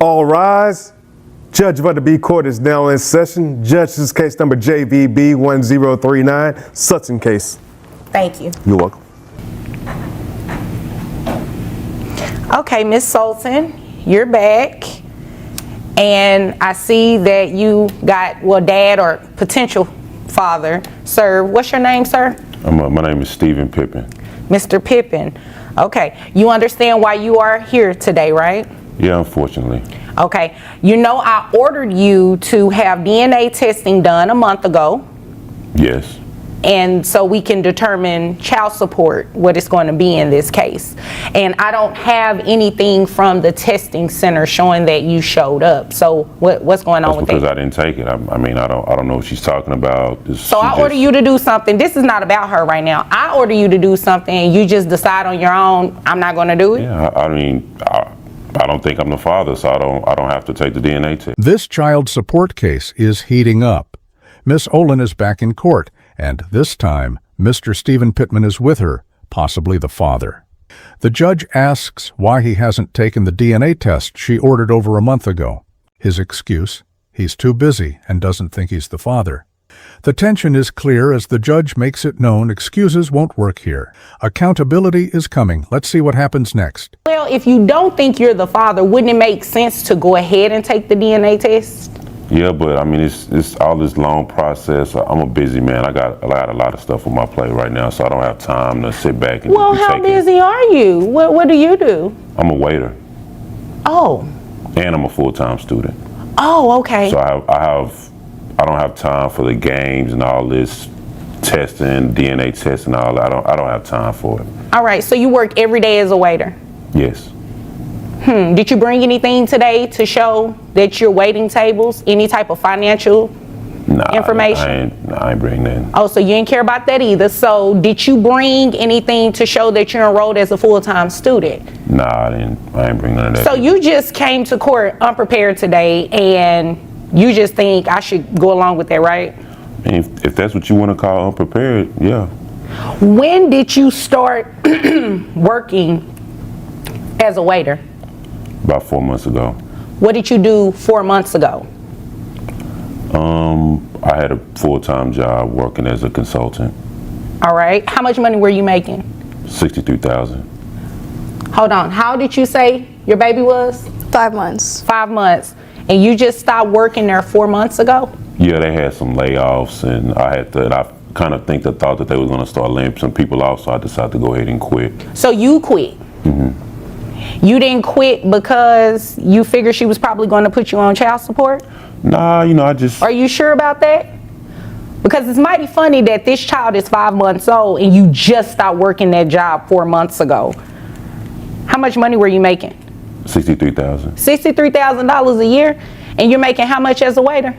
All rise. Judge of the B Court is now in session. Judge's case number JVB 1039, Sutton case. Thank you. You're welcome. Okay, Ms. Sultan, you're back. And I see that you got, well, dad or potential father served. What's your name, sir? My name is Stephen Pippin. Mr. Pippin. Okay. You understand why you are here today, right? Yeah, unfortunately. Okay. You know I ordered you to have DNA testing done a month ago. Yes. And so we can determine child support, what it's going to be in this case. And I don't have anything from the testing center showing that you showed up. So what's going on with that? Because I didn't take it. I mean, I don't know what she's talking about. So I order you to do something. This is not about her right now. I order you to do something and you just decide on your own, I'm not going to do it? Yeah, I mean, I don't think I'm the father, so I don't have to take the DNA test. This child support case is heating up. Miss Olin is back in court, and this time, Mr. Stephen Pittman is with her, possibly the father. The judge asks why he hasn't taken the DNA test she ordered over a month ago. His excuse, he's too busy and doesn't think he's the father. The tension is clear as the judge makes it known excuses won't work here. Accountability is coming. Let's see what happens next. Well, if you don't think you're the father, wouldn't it make sense to go ahead and take the DNA test? Yeah, but I mean, it's all this long process. I'm a busy man. I got a lot of stuff on my plate right now, so I don't have time to sit back and Well, just be how busy are you? What do you do? I'm a waiter. Oh. And I'm a full-time student. Oh, okay. So I don't have time for the games and all this testing, DNA testing, all that. I don't have time for it. All right, so you work every day as a waiter? Yes. Did you bring anything today to show that you're waiting tables? Any type of financial information? I ain't bring that. Oh, so you didn't care about that either. So did you bring anything to show that you're enrolled as a full-time student? Nah, I ain't bring none of that. So you just came to court unprepared today and you just think I should go along with that, right? I mean, if that's what you want to call unprepared, yeah. When did you start working as a waiter? About 4 months ago. What did you do 4 months ago? I had a full-time job working as a consultant. All right. How much money were you making? $63,000. Hold on. How did you say your baby was? 5 months. 5 months. And you just stopped working there 4 months ago? Yeah, they had some layoffs, and I kind of thought that they were going to start laying some people off, so I decided to go ahead and quit. So you quit? Mm-hmm. You didn't quit because you figured she was probably going to put you on child support? Nah, I just... Are you sure about that? Because it's mighty funny that this child is 5 months old and you just stopped working that job 4 months ago. How much money were you making? $63,000. $63,000 a year? And you're making how much as a waiter?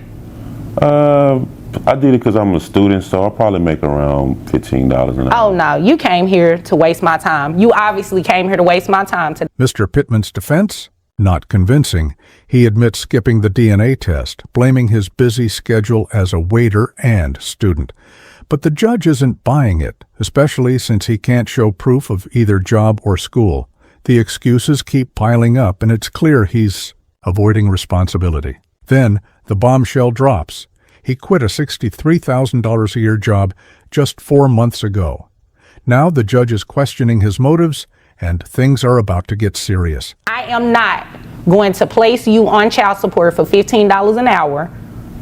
I did it because I'm a student, so I'll probably make around $15 an hour. Oh, no. You came here to waste my time. You obviously came here to waste my time today. Mr. Pittman's defense? Not convincing. He admits skipping the DNA test, blaming his busy schedule as a waiter and student. But the judge isn't buying it, especially since he can't show proof of either job or school. The excuses keep piling up, and it's clear he's avoiding responsibility. Then, the bombshell drops. He quit a $63,000 a year job just 4 months ago. Now the judge is questioning his motives, and things are about to get serious. I am not going to place you on child support for $15 an hour,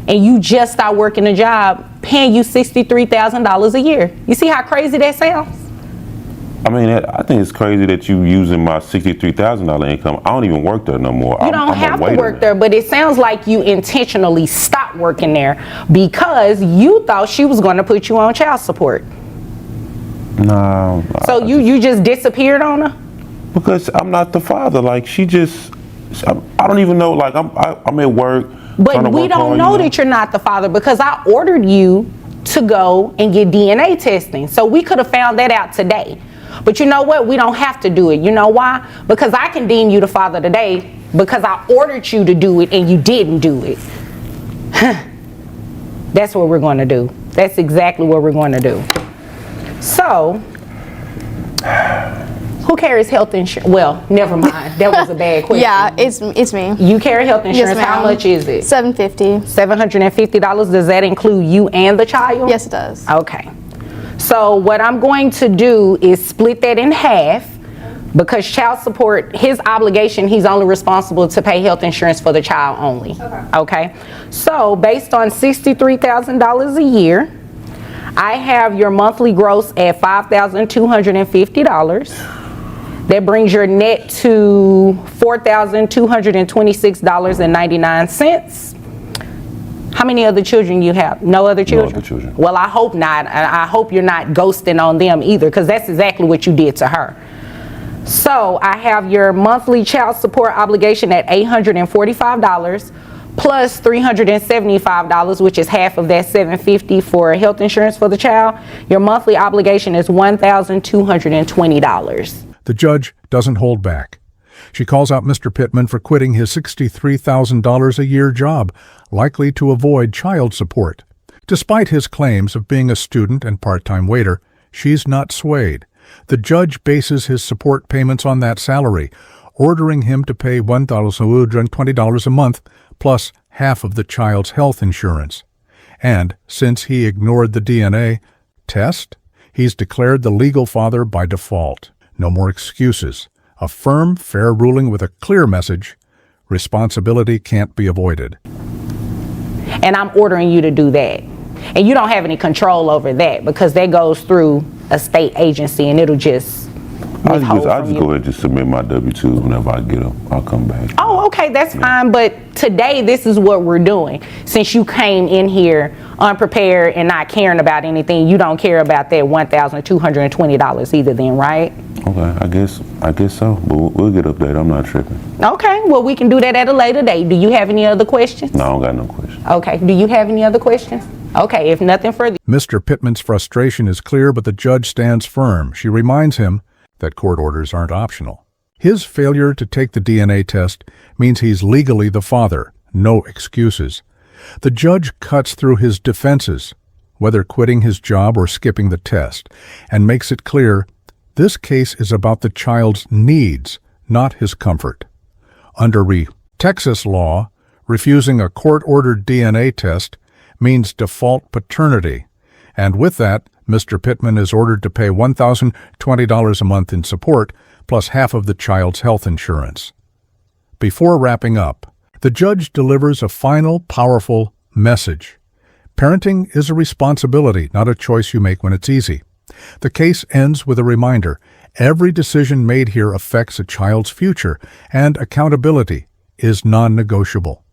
and you just start working a job paying you $63,000 a year. You see how crazy that sounds? I mean, I think it's crazy that you using my $63,000 income. I don't even work there no more. You don't have to work there, but it sounds like you intentionally stopped working there because you thought she was going to put you on child support. No. So you just disappeared on her? Because I'm not the father. Like, I don't even know. Like, I'm at work. But we don't know that you're not the father because I ordered you to go and get DNA testing. So we could have found that out today. But you know what? We don't have to do it. You know why? Because I can deem you the father today because I ordered you to do it and you didn't do it. That's what we're going to do. That's exactly what we're going to do. So, who Who carries health insurance? Well, never mind. That was a bad question. Yeah, it's me. You carry health insurance. Yes, How ma'am. much is it? $750. $750. Does that include you and the child? Yes, it does. Okay. So what I'm going to do is split that in half, because child support, his obligation, he's only responsible to pay health insurance for the child only. Okay. So based on $63,000 a year, I have your monthly gross at $5,250. That brings your net to $4,226.99. How many other children you have? No other children? No other children. Well, I hope not. I hope you're not ghosting on them either, because that's exactly what you did to her. So I have your monthly child support obligation at $845 plus $375, which is half of that $750 for health insurance for the child. Your monthly obligation is $1,220. The judge doesn't hold back. She calls out Mr. Pittman for quitting his $63,000 a year job, likely to avoid child support. Despite his claims of being a student and part-time waiter, she's not swayed. The judge bases his support payments on that salary, ordering him to pay $1,220 a month plus half of the child's health insurance. And since he ignored the DNA test, he's declared the legal father by default. No more excuses. A firm, fair ruling with a clear message. Responsibility can't be avoided. And I'm ordering you to do that. And you don't have any control over that, because that goes through a state agency, and it'll just I'll withhold just from you. go ahead and just submit my W-2s whenever I get them. I'll come back. Oh, okay, that's fine. But today, this is what we're doing. Since you came in here unprepared and not caring about anything, you don't care about that $1,220 either then, right? Okay, I guess so. But we'll get updated. I'm not tripping. Okay, well, we can do that at a later date. Do you have any other questions? No, I don't got no questions. Okay, do you have any other questions? Okay, if nothing further. Mr. Pittman's frustration is clear, but the judge stands firm. She reminds him that court orders aren't optional. His failure to take the DNA test means he's legally the father. No excuses. The judge cuts through his defenses, whether quitting his job or skipping the test, and makes it clear this case is about the child's needs, not his comfort. Under Texas law, refusing a court-ordered DNA test means default paternity, and with that, Mr. Pittman is ordered to pay $1,020 a month in support, plus half of the child's health insurance. Before wrapping up, the judge delivers a final, powerful message. Parenting is a responsibility, not a choice you make when it's easy. The case ends with a reminder: every decision made here affects a child's future, and accountability is non-negotiable.